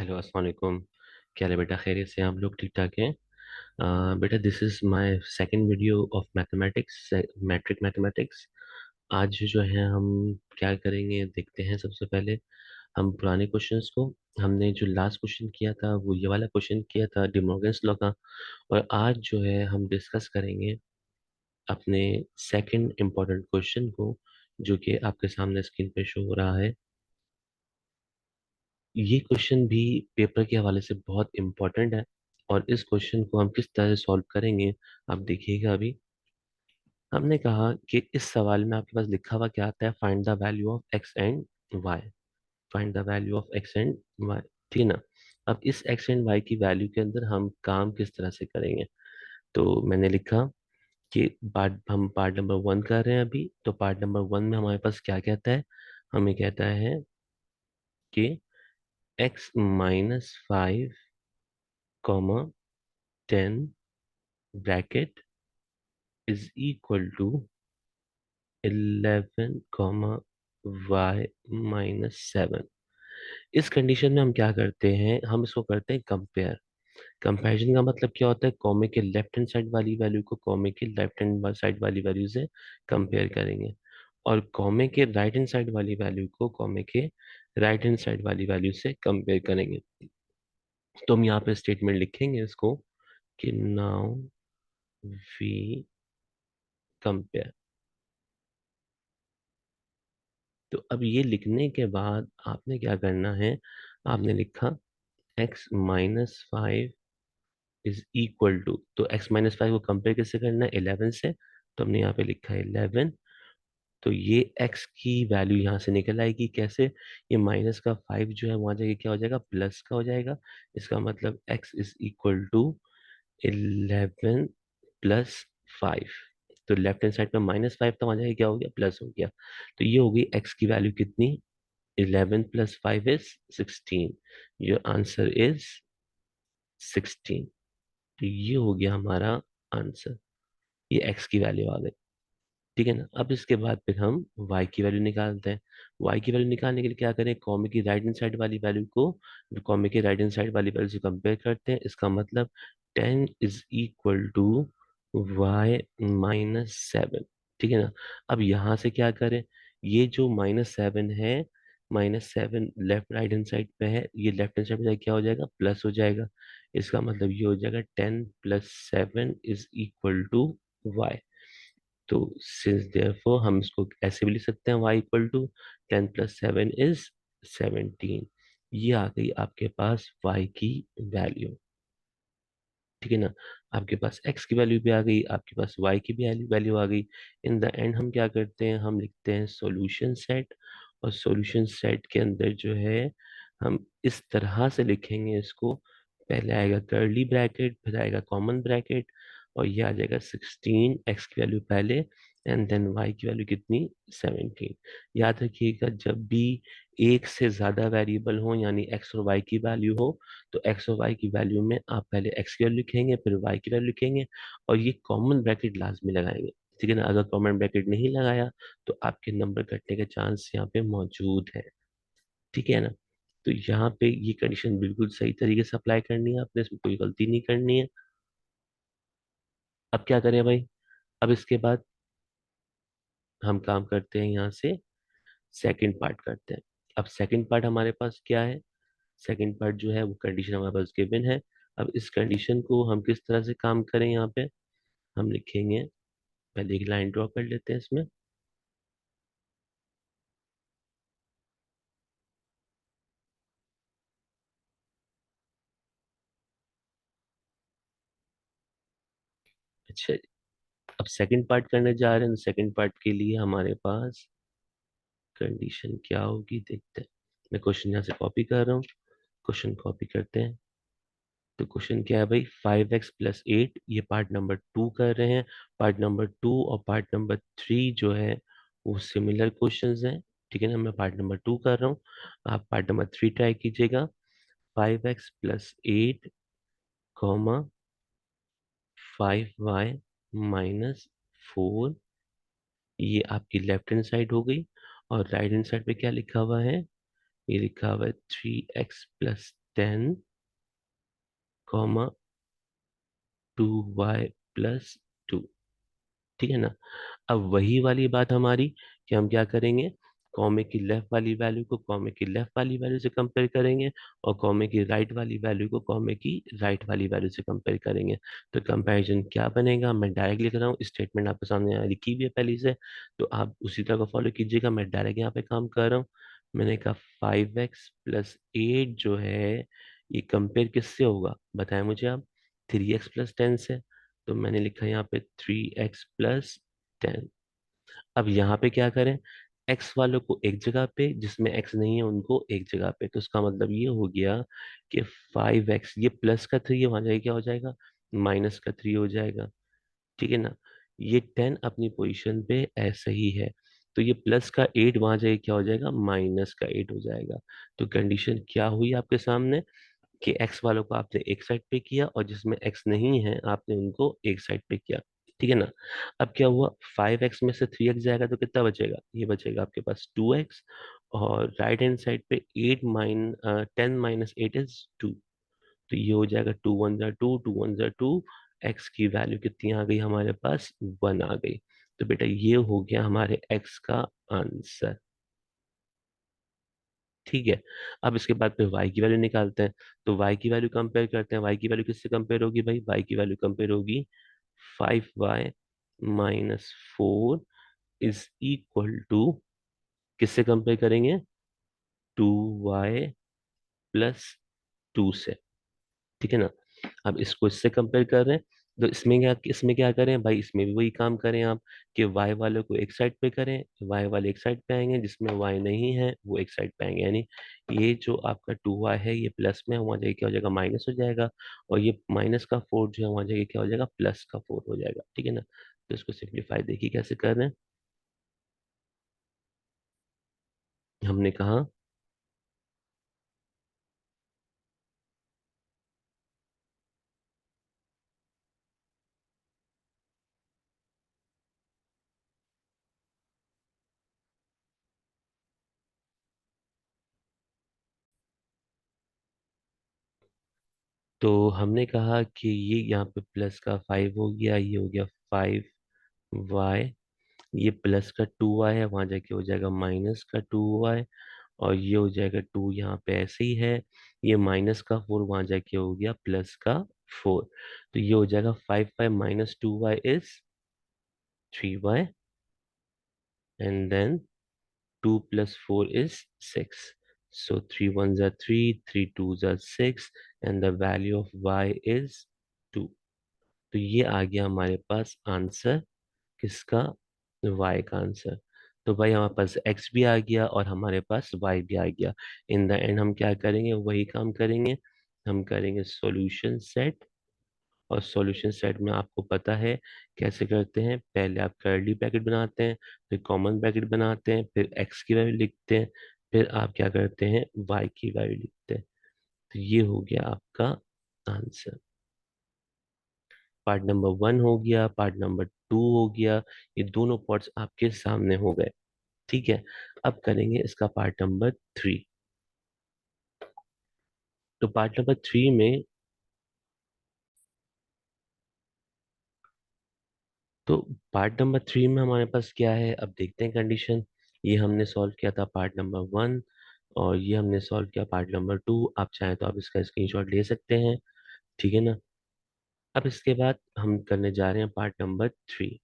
Hello, अस्सलाम वालेकुम। क्या हाल है बेटा? खैरियत से हैं आप लोग? ठीक ठाक हैं? बेटा, this is my second video of mathematics, matric mathematics. आज जो है हम क्या करेंगे देखते हैं। सबसे पहले हम पुराने क्वेश्चंस को, हमने जो लास्ट क्वेश्चन किया था वो ये वाला क्वेश्चन किया था डि मॉर्गन्स लॉ का। और आज जो है हम डिस्कस करेंगे अपने सेकंड इम्पोर्टेंट क्वेश्चन को, जो कि आपके सामने स्क्रीन पे शो हो रहा है। ये क्वेश्चन भी पेपर के हवाले से बहुत इम्पोर्टेंट है। और इस क्वेश्चन को हम किस तरह से सॉल्व करेंगे, आप देखिएगा अभी। हमने कहा कि इस सवाल में आपके पास लिखा हुआ क्या आता है? Find the value of x and y. Find the value of x and y, ठीक है ना? अब इस एक्स एंड वाई की वैल्यू के अंदर हम काम किस तरह से करेंगे? तो मैंने लिखा कि पार्ट नंबर 1 कर रहे हैं अभी। तो पार्ट नंबर 1 में हमारे पास क्या कहता है? हमें कहता है कि x-5, 10 bracket is equal to 11, y-7। इस कंडीशन में हम क्या करते हैं? हम इसको करते हैं कंपेयर। कंपैरिजन का मतलब क्या होता है? कॉमे के लेफ्ट हैंड साइड वाली वैल्यू को कॉमे के लेफ्ट हैंड साइड वाली वैल्यू से कंपेयर करेंगे, और कॉमे के राइट हैंड साइड वाली वैल्यू को कॉमे के राइट हैंड साइड वाली वैल्यू से कंपेयर करेंगे। तो हम यहाँ पे स्टेटमेंट लिखेंगे इसको कि नाउ वी कंपेयर। तो अब ये लिखने के बाद आपने क्या करना है? आपने लिखा x-5 इज इक्वल टू, तो x-5 को कंपेयर कैसे करना है? 11 से। तो हमने यहाँ पे लिखा है 11। तो ये x की वैल्यू यहाँ से निकल आएगी कैसे? ये माइनस का 5 जो है वहां जाके क्या हो जाएगा? प्लस का हो जाएगा। इसका मतलब x is equal to 11 plus 5। तो लेफ्ट हैंड साइड पे -5 था, वहां जाके क्या हो गया? प्लस हो गया। तो ये हो गई x की वैल्यू कितनी? 11 plus 5 is 16। Your answer is 16। तो ये हो गया हमारा आंसर। ये x की वैल्यू आ गई, ठीक है ना? अब इसके बाद फिर हम y की वैल्यू निकालते हैं। y की वैल्यू निकालने के लिए क्या करें? कॉमे की राइट हैंड साइड वाली वैल्यू को कॉमे के राइट हैंड साइड वाली वैल्यू से कंपेयर करते हैं। इसका मतलब 10 इज इक्वल टू y-7, ठीक है ना? अब यहाँ से क्या करें? ये जो -7 है, -7 लेफ्ट राइट हैंड साइड पे है, ये लेफ्ट हैंड साइड पे क्या हो जाएगा? प्लस हो जाएगा। इसका मतलब ये हो जाएगा 10 plus 7 is equal to y। तो सिंस देयरफॉर हम इसको ऐसे भी लिख सकते हैं, y equal to 10 plus 7 is 17। ये आ गई आपके पास y की वैल्यू, ठीक है ना? आपके पास x की वैल्यू भी आ गई, आपके पास y की भी वैल्यू आ गई। इन द एंड हम क्या करते हैं? हम लिखते हैं सॉल्यूशन सेट। और सॉल्यूशन सेट के अंदर जो है हम इस तरह से लिखेंगे इसको। पहले आएगा कर्ली ब्रैकेट, फिर आएगा कॉमन ब्रैकेट, और ये आ जाएगा 16, x की वैल्यू पहले, एंड देन y की वैल्यू कितनी? 17। याद रखिएगा, जब भी एक से ज्यादा वेरिएबल हो, यानी x और y की वैल्यू हो, तो x और y की वैल्यू में आप पहले x की वैल्यू लिखेंगे, फिर y की वैल्यू लिखेंगे, और ये कॉमन ब्रैकेट लाजमी लगाएंगे, ठीक है ना? अगर कॉमन ब्रैकेट नहीं लगाया तो आपके नंबर कटने के चांस यहाँ पे मौजूद है, ठीक है ना? तो यहाँ पे ये कंडीशन बिल्कुल सही तरीके से अप्लाई करनी है आपने, इसमें कोई गलती नहीं करनी है। अब क्या करें भाई? अब इसके बाद हम काम करते हैं, यहाँ से सेकंड पार्ट करते हैं। अब सेकंड पार्ट हमारे पास क्या है? सेकंड पार्ट जो है वो कंडीशन हमारे पास गिवन है। अब इस कंडीशन को हम किस तरह से काम करें? यहाँ पे हम लिखेंगे, पहले एक लाइन ड्रॉ कर लेते हैं इसमें। अच्छा, अब सेकंड पार्ट करने जा रहे हैं। सेकंड पार्ट के लिए हमारे पास कंडीशन क्या होगी देखते हैं। मैं क्वेश्चन यहाँ से कॉपी कर रहा हूँ, क्वेश्चन कॉपी करते हैं। तो क्वेश्चन क्या है भाई? 5x+8, ये पार्ट नंबर 2 कर रहे हैं। पार्ट नंबर 2 और पार्ट नंबर 3 जो है वो सिमिलर क्वेश्चंस हैं, ठीक है ना? मैं पार्ट नंबर 2 कर रहा हूँ, आप पार्ट नंबर 3 ट्राई कीजिएगा। 5x+8 कॉमा 5y-4, ये आपकी लेफ्ट हैंड साइड हो गई। और राइट हैंड साइड पे क्या लिखा हुआ है? ये लिखा हुआ है 3x+3 10, 2y+2। ठीक है ना। अब वही वाली बात हमारी कि हम क्या करेंगे, कॉमे की लेफ्ट वाली वैल्यू को कॉमे की लेफ्ट वाली वैल्यू से कंपेयर करेंगे, और कॉमे की राइट वाली वैल्यू को कॉमे की राइट वाली वैल्यू से कंपेयर करेंगे। तो कंपैरिजन क्या बनेगा, मैं डायरेक्ट लिख रहा हूँ, स्टेटमेंट आपके सामने यहाँ लिखी हुई है पहले से, तो आप उसी तरह को फॉलो कीजिएगा। मैं डायरेक्ट यहाँ पे काम कर रहा हूँ। मैंने कहा 5x+8 जो है, ये कंपेयर किससे होगा बताएं मुझे आप। 3x+10 से। तो मैंने लिखा यहाँ पे 3x+10। अब यहाँ पे क्या करें, x वालों को एक जगह पे, जिसमें x नहीं है उनको एक जगह पे, तो उसका मतलब ये हो गया कि 5x, ये प्लस का 3 वहां जाके क्या हो जाएगा, माइनस का 3 हो जाएगा। ठीक है ना। ये 10 अपनी पोजीशन पे ऐसा ही है, तो ये प्लस का 8 वहां जाके क्या हो जाएगा, माइनस का 8 हो जाएगा। तो कंडीशन क्या हुई आपके सामने, कि x वालों को आपने एक साइड पे किया, और जिसमें x नहीं है आपने उनको एक साइड पे किया। ठीक है ना। अब क्या हुआ, 5x में से 3x जाएगा तो कितना बचेगा, ये बचेगा आपके पास 2x, और राइट हैंड साइड पे 10 - 8 इज 2। तो ये हो जाएगा 2 × 1 = 2, 2 × 1 = 2। x की वैल्यू कितनी आ गई हमारे पास, 1 आ गई। तो बेटा ये हो गया हमारे x का आंसर। ठीक है। अब इसके बाद फिर y की वैल्यू निकालते हैं। तो y की वैल्यू कंपेयर करते हैं। y की वैल्यू किससे कंपेयर होगी भाई, y की वैल्यू कंपेयर होगी 5y - 4 इज इक्वल टू, किससे कंपेयर करेंगे, 2y+2 से। ठीक है ना। अब इसको इससे कंपेयर कर रहे हैं, तो इसमें क्या करें भाई, इसमें भी वही काम करें आप, कि y वालों को एक साइड पे करें, y वाले एक साइड पे आएंगे, जिसमें y नहीं है वो एक साइड पे आएंगे, यानी ये जो आपका 2y है ये प्लस में है, वहां जाके क्या हो जाएगा, माइनस हो जाएगा। और ये माइनस का 4 जो है वहां जाके क्या हो जाएगा, प्लस का 4 हो जाएगा। ठीक है ना। तो इसको सिंप्लीफाई देखिए कैसे कर रहे हैं। हमने कहा, तो हमने कहा कि ये यहाँ पे प्लस का 5 हो गया, ये हो गया 5y, ये प्लस का 2y है, वहां जाके हो जाएगा माइनस का 2y, और ये हो जाएगा 2 यहाँ पे ऐसे ही है, ये माइनस का 4 वहां जाके हो गया प्लस का 4। तो ये हो जाएगा 5y - 2y is 3y, and then 2 + 4 is 6। So 3 ones are 3, 3 twos are 6, and the value of y is 2। तो ये आ गया हमारे पास आंसर, किसका, y का आंसर। तो भाई हमारे पास x भी आ गया और हमारे पास y भी आ गया। इन द एंड हम क्या करेंगे, वही काम करेंगे, हम करेंगे सॉल्यूशन सेट। और सॉल्यूशन सेट में आपको पता है कैसे करते हैं, पहले आप कर्ली ब्रैकेट बनाते हैं, फिर कॉमन ब्रैकेट बनाते हैं, फिर x की वैल्यू लिखते हैं, फिर आप क्या करते हैं, y की वैल्यू लिखते हैं। तो ये हो गया आपका आंसर। पार्ट नंबर 1 हो गया, पार्ट नंबर 2 हो गया, ये दोनों पार्ट्स आपके सामने हो गए। ठीक है। अब करेंगे इसका पार्ट नंबर 3। तो पार्ट नंबर 3 में, तो पार्ट नंबर 3 में हमारे पास क्या है, अब देखते हैं कंडीशन। ये हमने सॉल्व किया था पार्ट नंबर 1, और ये हमने सॉल्व किया पार्ट नंबर 2। आप चाहें तो आप इसका स्क्रीनशॉट ले सकते हैं। ठीक है ना। अब इसके बाद हम करने जा रहे हैं पार्ट नंबर 3।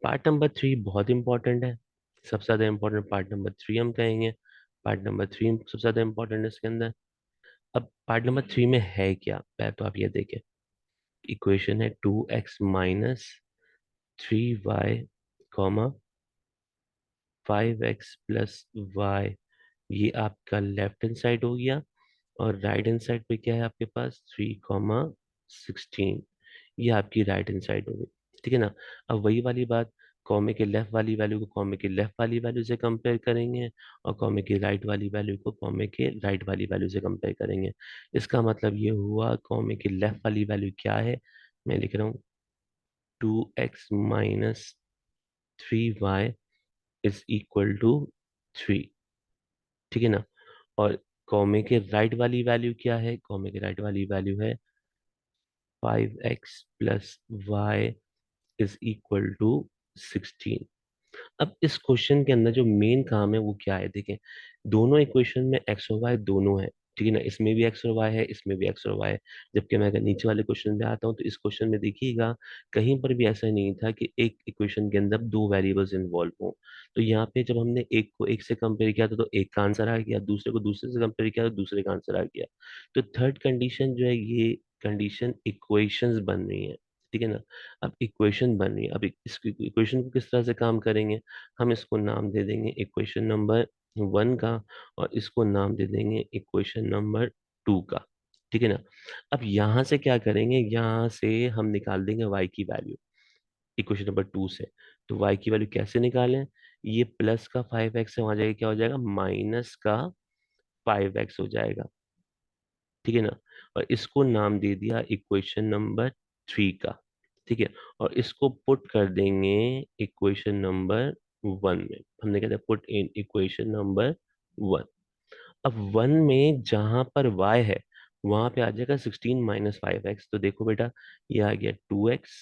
पार्ट नंबर 3 बहुत इंपॉर्टेंट है, सबसे ज्यादा इंपॉर्टेंट पार्ट नंबर 3 हम कहेंगे। पार्ट नंबर 3 सबसे ज्यादा इंपॉर्टेंट है इसके अंदर। अब पार्ट नंबर 3 में है क्या, पहले तो आप ये देखें। इक्वेशन है 2x - 3y, 5x + y। ये आपका लेफ्ट हैंड साइड हो गया, और राइट हैंड साइड पे क्या है आपके पास, 3, 16। ये आपकी राइट हैंड साइड हो गई। ठीक है ना। अब वही वाली बात, कॉमे के लेफ्ट वाली वैल्यू को कॉमे के लेफ्ट वाली वैल्यू से कंपेयर करेंगे, और कॉमे के राइट वाली वैल्यू को कॉमे के राइट वाली वैल्यू से कंपेयर करेंगे। इसका मतलब ये हुआ, कॉमे के लेफ्ट वाली वैल्यू क्या है, मैं लिख रहा हूँ 2x - 3y is equal to 3। ठीक है ना। और कॉमे के राइट वाली वैल्यू क्या है? कॉमे के राइट वाली वैल्यू है 5x plus y is equal to 16। अब इस क्वेश्चन के अंदर जो मेन काम है वो क्या है, देखें, दोनों इक्वेशन में एक्स और वाई दोनों है, ठीक है ना, इसमें भी एक्स और वाई है, इसमें भी एक्स और वाई है। जबकि मैं अगर नीचे वाले क्वेश्चन में आता हूँ तो इस क्वेश्चन में देखिएगा कहीं पर भी ऐसा नहीं था कि एक इक्वेशन के अंदर दो वेरिएबल्स इन्वॉल्व हों। तो यहाँ पे जब हमने एक को एक से कंपेयर किया तो एक का आंसर आ गया, दूसरे को दूसरे से कंपेयर किया तो दूसरे का आंसर आ गया। तो थर्ड कंडीशन जो है, ये कंडीशन इक्वेशंस बन रही है, ठीक है ना। अब इक्वेशन बन रही है, अब इस इक्वेशन को किस तरह से काम करेंगे, हम इसको नाम दे देंगे इक्वेशन नंबर 1 का, और इसको नाम दे देंगे इक्वेशन नंबर 2 का, ठीक है ना। अब यहाँ से क्या करेंगे, यहाँ से हम निकाल देंगे y की वैल्यू इक्वेशन नंबर 2 से। तो y की वैल्यू कैसे निकालें, ये प्लस का 5x है, वहां जाके क्या हो जाएगा, माइनस का 5x हो जाएगा, ठीक है ना। और इसको नाम दे दिया इक्वेशन नंबर 3 का, ठीक है। और इसको पुट कर देंगे इक्वेशन नंबर 1 में, हमने कहते हैं पुट इन इक्वेशन नंबर 1। अब 1 में जहां पर y है वहां पे आ जाएगा 16 माइनस 5x। तो देखो बेटा, ये आ गया 2x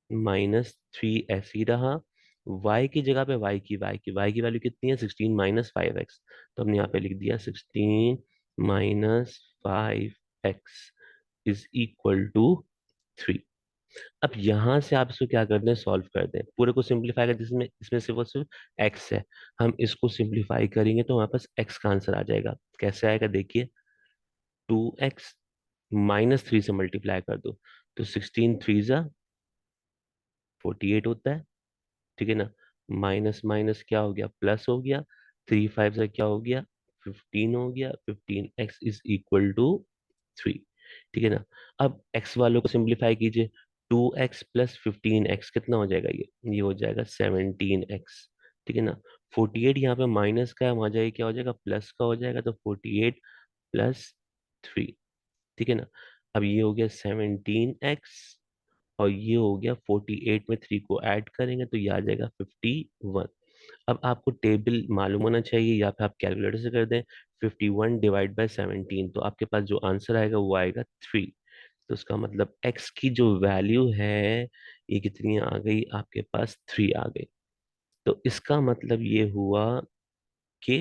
माइनस 3, ऐसे ही रहा। y की जगह पे y की वैल्यू कितनी है, 16 माइनस 5x। तो हमने यहाँ पे लिख दिया 16 minus 5x is equal to 3। अब यहां से आप इसको क्या कर दें, सॉल्व कर दें, पूरे को सिंप्लीफाई कर दें, इसमें इसमें सिर्फ और सिर्फ x है, हम इसको सिंप्लीफाई करेंगे तो हमारे पास x का आंसर आ जाएगा। कैसे आएगा देखिए, 2x माइनस 3 से मल्टीप्लाई कर दो तो 16 थ्री जा 48 होता है, ठीक है ना। माइनस माइनस क्या हो गया, प्लस हो गया, 3 5 से क्या हो गया, 15 हो गया, 15x इज इक्वल टू 3, ठीक है ना। अब x वालों को सिंप्लीफाई कीजिए, 2x प्लस 15x कितना हो जाएगा, ये हो जाएगा 17x, ठीक है ना। 48 यहाँ पे माइनस का है, वहां जाएगा क्या हो जाएगा, प्लस का हो जाएगा, तो 48 प्लस 3, ठीक है ना। अब ये हो गया 17x और ये हो गया 48 में 3 को ऐड करेंगे तो ये आ जाएगा 51। अब आपको टेबल मालूम होना चाहिए या फिर आप कैलकुलेटर से कर दें, 51 डिवाइड बाय 17, तो आपके पास जो आंसर आएगा वो आएगा 3। तो उसका मतलब x की जो वैल्यू है ये कितनी आ गई, आपके पास 3 आ गई। तो इसका मतलब ये हुआ कि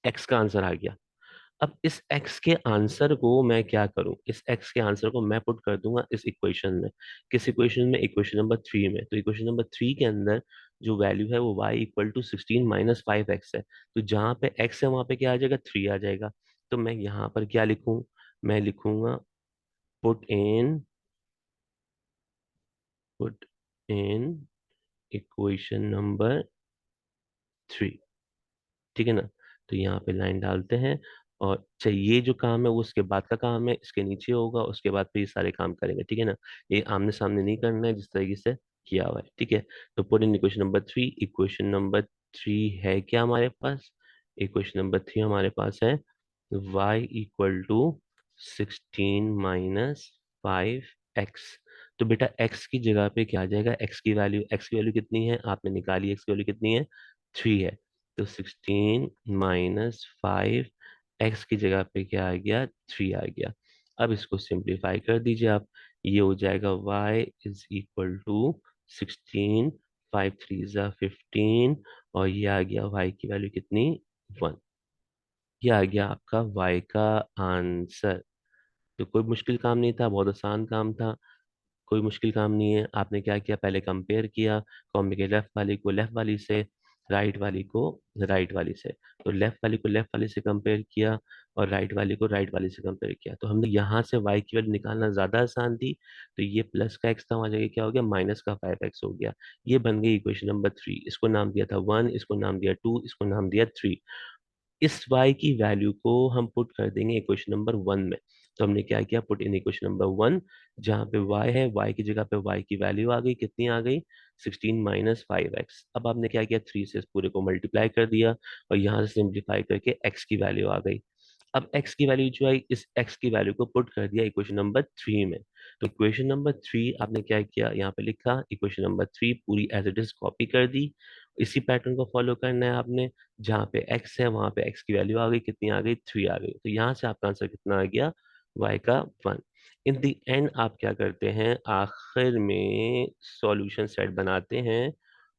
x का आंसर आ गया। अब इस x के आंसर को मैं क्या करूं, इस x के आंसर को मैं पुट कर दूंगा इस इक्वेशन में। किस इक्वेशन में, इक्वेशन नंबर 3 में। तो इक्वेशन नंबर 3 के अंदर जो वैल्यू है वो y equal to 16 minus 5x है। तो जहां पे x है वहां पे क्या आ जाएगा, 3 आ जाएगा। तो मैं यहाँ पर क्या लिखूं, मैं लिखूंगा put in put in equation number 3, ठीक है ना। तो यहाँ पे लाइन डालते हैं, और चाहिए ये जो काम है वो उसके बाद का काम है, इसके नीचे होगा, उसके बाद फिर ये सारे काम करेंगे, ठीक है ना। ये आमने सामने नहीं करना है जिस तरीके से किया हुआ है, ठीक है। तो put in equation number 3, equation number 3 है क्या हमारे पास, इक्वेशन नंबर 3 हमारे पास है y equal to 16 minus 5x। तो बेटा x की जगह पे क्या आ जाएगा, x की वैल्यू कितनी है आपने निकाली, x की वैल्यू कितनी है, 3 है। तो 16 माइनस 5 x की जगह पे क्या आ गया, 3 आ गया। अब इसको सिंप्लीफाई कर दीजिए आप, ये हो जाएगा y इज इक्वल टू 16, 5 3 जा 15, और ये आ गया y की वैल्यू कितनी, 1। ये आ गया आपका y का आंसर। तो कोई मुश्किल काम नहीं था, बहुत आसान काम था, कोई मुश्किल काम नहीं है। आपने क्या किया, पहले कंपेयर किया, कॉम्बे के लेफ्ट वाली को लेफ्ट वाली से, राइट वाली को राइट वाली से। तो लेफ्ट वाली को लेफ्ट वाली से कंपेयर किया और राइट वाली को राइट वाली से कंपेयर किया, तो हमने यहाँ से y की वैल्यू निकालना ज्यादा आसान थी। तो ये प्लस का x था, वहां जाके क्या हो गया, माइनस का 5x हो गया। ये बन गई इक्वेशन नंबर 3। इसको नाम दिया था 1, इसको नाम दिया 2, इसको नाम दिया 3। इस y की वैल्यू को हम पुट कर देंगे इक्वेशन नंबर 1 में। तो हमने क्या किया, पुट इन इक्वेशन नंबर 1, जहां पे y है, y की जगह पे y की वैल्यू आ गई, कितनी आ गई, 16 माइनस 5x। अब आपने क्या किया, 3 से इस पूरे को मल्टीप्लाई कर दिया और यहाँ से सिंप्लीफाई करके x की वैल्यू आ गई। अब x की वैल्यू जो आई, इस x की वैल्यू को पुट कर दिया इक्वेशन नंबर 3 में। तो इक्वेशन नंबर 3 आपने क्या किया, यहाँ पे लिखा इक्वेशन नंबर 3 पूरी एज इट इज कॉपी कर दी, इसी पैटर्न को फॉलो करना है आपने। जहाँ पे x है वहां पे x की वैल्यू आ गई, कितनी आ गई, 3 आ गई। तो यहाँ से आपका आंसर कितना आ गया, y का 1। इन द एंड आप क्या करते हैं, आखिर में सॉल्यूशन सेट बनाते हैं,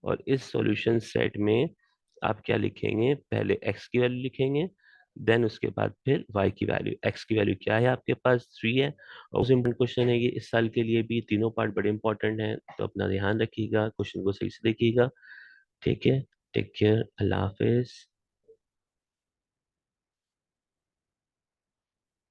और इस सॉल्यूशन सेट में आप क्या लिखेंगे, पहले x की वैल्यू लिखेंगे, देन उसके बाद फिर y की वैल्यू। x की वैल्यू क्या है आपके पास, 3 है। और उस इम्पोर्टेंट क्वेश्चन है ये, इस साल के लिए भी तीनों पार्ट बड़े इंपॉर्टेंट हैं, तो अपना ध्यान रखिएगा, क्वेश्चन को सही से देखिएगा। ठीक है, टेक केयर, अल्लाह हाफिज।